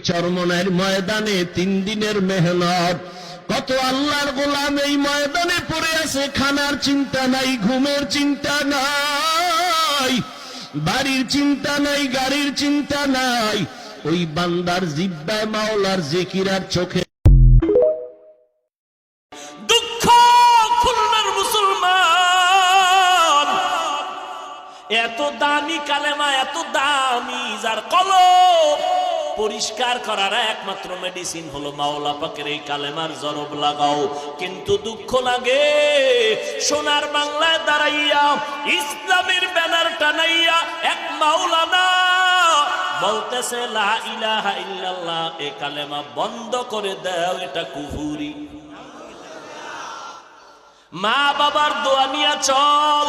চরমনের ময়দানে 3 দিনের মেহনত। কত আল্লাহর গোলাম এই ময়দানে পড়ে আছে, খানার চিন্তা নাই, ঘুমের চিন্তা নাই, বাড়ির চিন্তা নাই, গাড়ির চিন্তা নাই। ওই বান্দার জিহ্বায় মাওলার জিকির আর চোখে দুঃখ। খুলনার মুসলমান এত দামি কালেমা, এত দামি, যার কলব পরিষ্কার করার একমাত্র মেডিসিন হলো মাওলা পাকের এই কালেমার জরব লাগাও। কিন্তু দুঃখ লাগে সোনার বাংলায় দাঁড়াইয়া ইসলামের ব্যানার টানাইয়া এক মাওলানা বলতেছে লা ইলাহা ইল্লাল্লাহ, এই কালেমা বন্ধ করে দাও, এটা কুফরি। মা বাবার দোয়া নিয়া চল।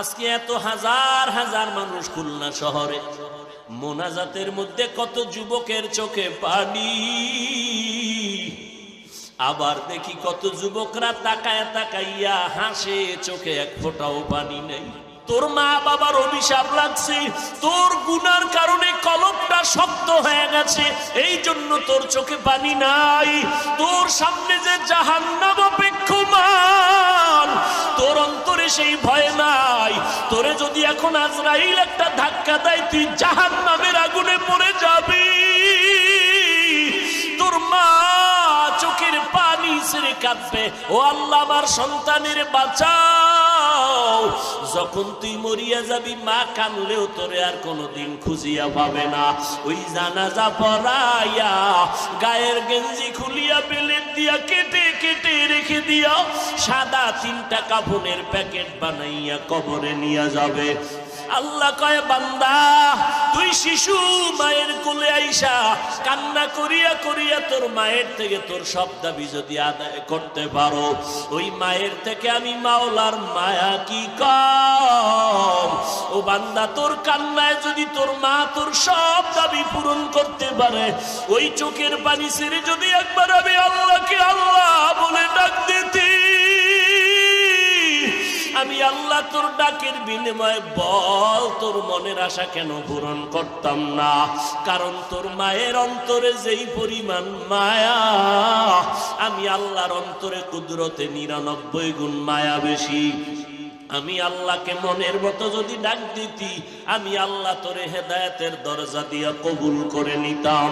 আজকে এত হাজার হাজার মানুষ খুলনা শহরে, মোনাজাতের মধ্যে কত যুবকের চোখে পানি। আবার দেখি কত যুবকরা তাকায় তাকাইয়া হাসে, চোখে এক ফোঁটাও পানি নেই। তোর মা বাবার অভিশাপ লাগছে, তোর গুনার কারণে কলবটা শক্ত হয়ে গেছে, এই জন্য তোর চোখে পানি নাই। তোর সামনে যে জাহান্নাম অপেক্ষমান, তোর অন্তরে সেই ভয় নাই। তোরে যদি এখন আজরাইল একটা ধাক্কা দেয়, তুই জাহান্নামের আগুনে পড়ে যাবি। তোর মা চোখের পানি ছেড়ে কাঁদবে, ও আল্লাহ আমার সন্তানের বাঁচাও। যখন তুই মরিয়া যাবি, মা কানলেও তোরে আর কোনোদিন খুঁজিয়া পাবে না। ওই জানাজা পড়াইয়া গায়ের গেঞ্জি খুলিয়া বেলেট দিয়া কেটে কেটে রেখে দিয়া সাদা 3টা কাফনের প্যাকেট বানাইয়া কবরে নিয়ে যাবে। আল্লাহ কয় বান্দা, তুই শিশু মায়ের কোলে আইসা কান্না করিয়া করিয়া তোর মায়ের থেকে তোর সব দাবি যদি আদায় করতে পারো, ওই মায়ের থেকে আমি মাওলার মায়া কি কম। ও বান্দা, তোর কান্নায় যদি তোর মা তোর সব দাবি পূরণ করতে পারে, ওই চোখের পানি ছেড়ে যদি একবার আমি আল্লাহকে আল্লাহ বলে ডাক দিতি, আমি আল্লাহ তোর ডাকের বিনিময়ে বল তোর মনের আশা কেন পূরণ করতাম না? কারণ তোর মায়ের অন্তরে যেই পরিমাণ মায়া, আমি আল্লাহর অন্তরে কুদরতে 99 গুণ মায়া বেশি। আমি আল্লাহকে মনের মতো যদি ডাক দিতি, আমি আল্লাহ তোরে হেদায়েতের দরজা দিয়া কবুল করে নিতাম।